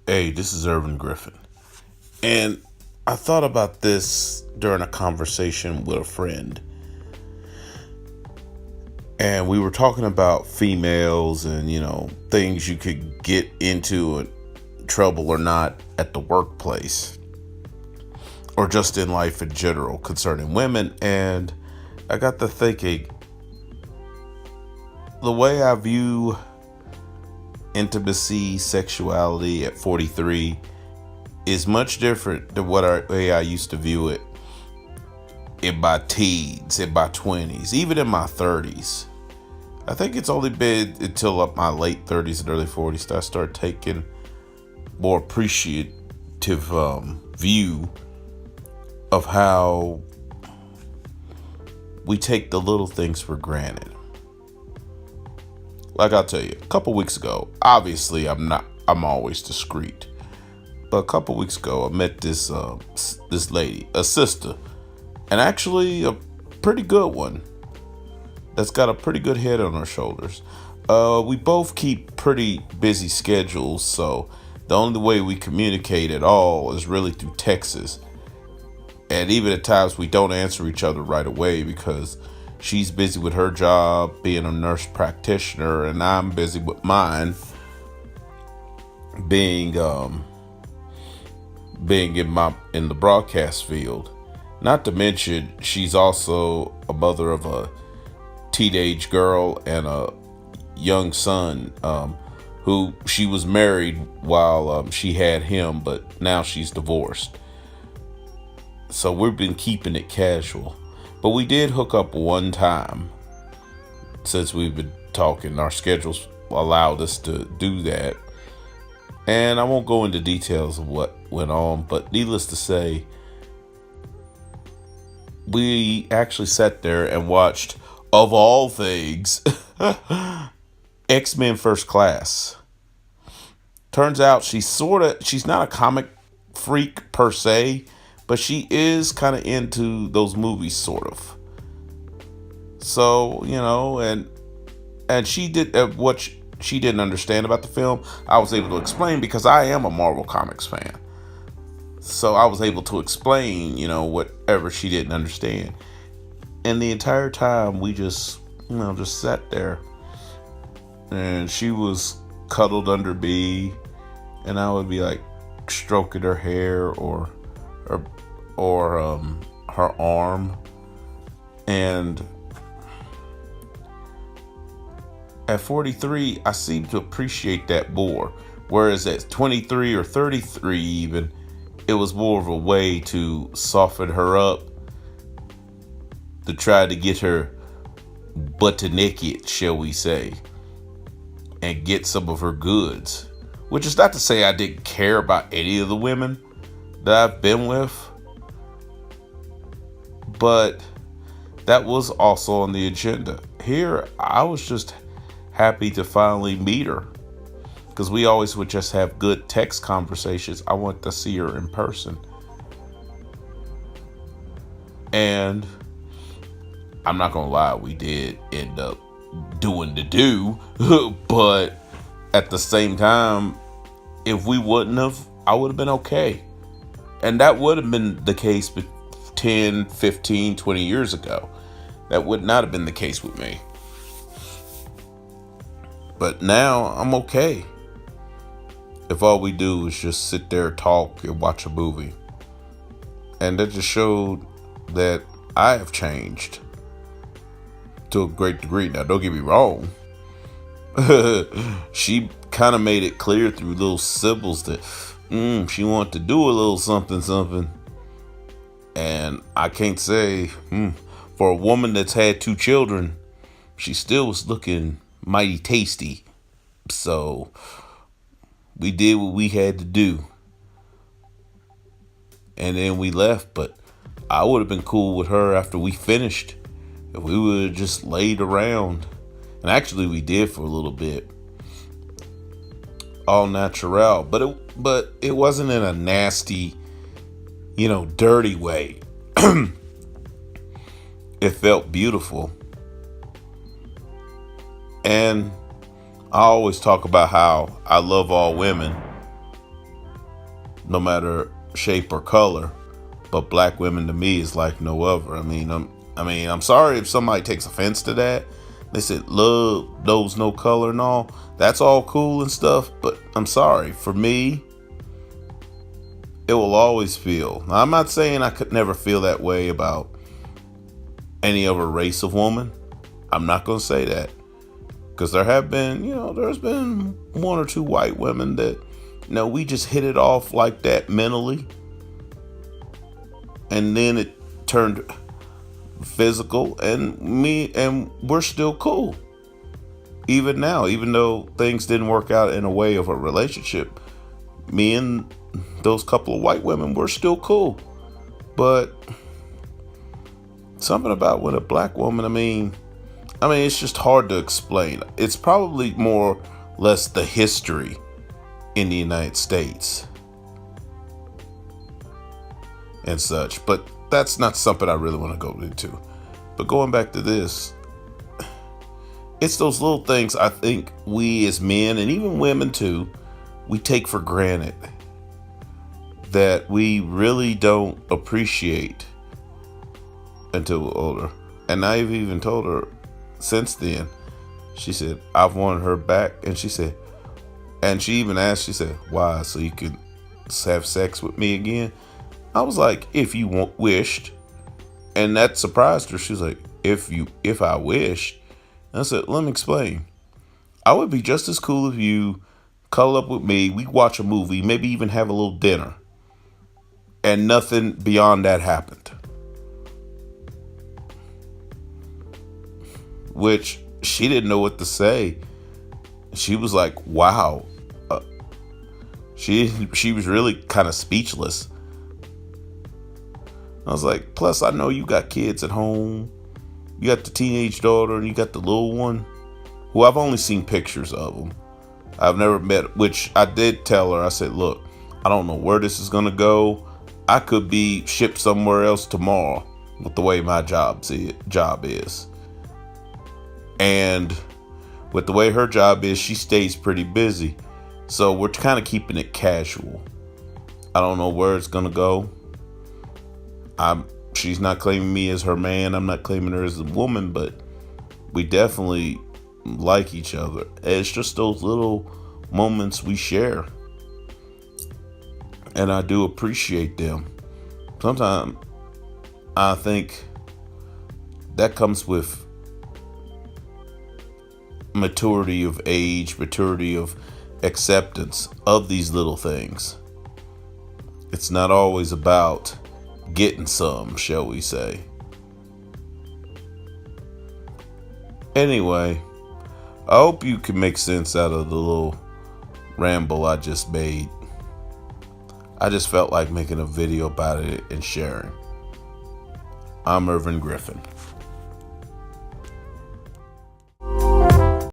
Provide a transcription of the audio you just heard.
Hey, this is Ervin Griffin. And I thought about this during a conversation with a friend. And we were talking about females and, things you could get into trouble or not at the workplace or just in life in general concerning women. And I got to thinking, the way I view intimacy, sexuality at 43 is much different than way I used to view it in my teens, in my 20s, even in my 30s. I think it's only been until my late 30s and early 40s that I started taking more appreciative view of how we take the little things for granted. Like I'll tell you, a couple weeks ago, obviously I'm always discreet. But a couple weeks ago, I met this lady, a sister, and actually a pretty good one that's got a pretty good head on her shoulders. We both keep pretty busy schedules, so the only way we communicate at all is really through texts. And even at times we don't answer each other right away because she's busy with her job, being a nurse practitioner, and I'm busy with mine, being in the broadcast field. Not to mention, she's also a mother of a teenage girl and a young son, who she was married while she had him, but now she's divorced. So we've been keeping it casual. But we did hook up one time since we've been talking. Our schedules allowed us to do that. And I won't go into details of what went on, but needless to say, we actually sat there and watched, of all things, X-Men First Class. Turns out she's not a comic freak per se, but she is kind of into those movies, sort of. So, and she did what she didn't understand about the film, I was able to explain because I am a Marvel Comics fan. So I was able to explain, whatever she didn't understand. And the entire time we just sat there. And she was cuddled under me, and I would be like stroking her hair or her arm. And at 43, I seem to appreciate that more. Whereas at 23 or 33 even, it was more of a way to soften her up, to try to get her butt naked, shall we say, and get some of her goods. Which is not to say I didn't care about any of the women that I've been with, but that was also on the agenda. Here, I was just happy to finally meet her, because we always would just have good text conversations. I want to see her in person. And I'm not gonna lie, we did end up doing the do, but at the same time, if we wouldn't have, I would have been okay. And that would have been the case 10, 15, 20 years ago. That would not have been the case with me. But now I'm okay if all we do is just sit there, talk, and watch a movie. And that just showed that I have changed to a great degree. Now, don't get me wrong. She kind of made it clear through little symbols that she wanted to do a little something. And I can't say, for a woman that's had 2 children, she still was looking mighty tasty. So we did what we had to do. And then we left. But I would have been cool with her after we finished if we would have just laid around. And actually we did for a little bit. All natural. But it wasn't in a nasty, dirty way. It felt beautiful. And I always talk about how I love all women. no matter shape or color. But black women to me is like no other. I'm sorry if somebody takes offense to that. They said love knows no color and all. That's all cool and stuff, but I'm sorry. For me, it will always feel. Now, I'm not saying I could never feel that way about any other race of woman. I'm not going to say that. Because there have been, there's been one or two white women that, we just hit it off like that mentally. And then it turned physical, and we're still cool. Even now, even though things didn't work out in a way of a relationship, me and those couple of white women, we're still cool. But something about with a black woman, it's just hard to explain. It's probably more or less the history in the United States and such. But that's not something I really want to go into. But going back to this, it's those little things I think we as men, and even women too, we take for granted that we really don't appreciate until we're older. And I've even told her since then. She said, I've wanted her back. And she said, and she even asked, she said, why? So you could have sex with me again? I was like, if you wished. And that surprised her. She was like, if I wished. And I said, let me explain. I would be just as cool if you cuddle up with me. We watch a movie, maybe even have a little dinner. And nothing beyond that happened. Which she didn't know what to say. She was like, wow. She was really kind of speechless. I was like, plus I know you got kids at home. You got the teenage daughter and you got the little one, who I've only seen pictures of them. I've never met, which I did tell her. I said, look, I don't know where this is going to go. I could be shipped somewhere else tomorrow with the way my job is. And with the way her job is, she stays pretty busy. So we're kind of keeping it casual. I don't know where it's going to go. She's not claiming me as her man. I'm not claiming her as a woman, but we definitely like each other. It's just those little moments we share. And I do appreciate them. Sometimes I think that comes with maturity of age, maturity of acceptance of these little things. It's not always about getting some, shall we say. Anyway, I hope you can make sense out of the little ramble I just made. I just felt like making a video about it and sharing. I'm Ervin Griffin.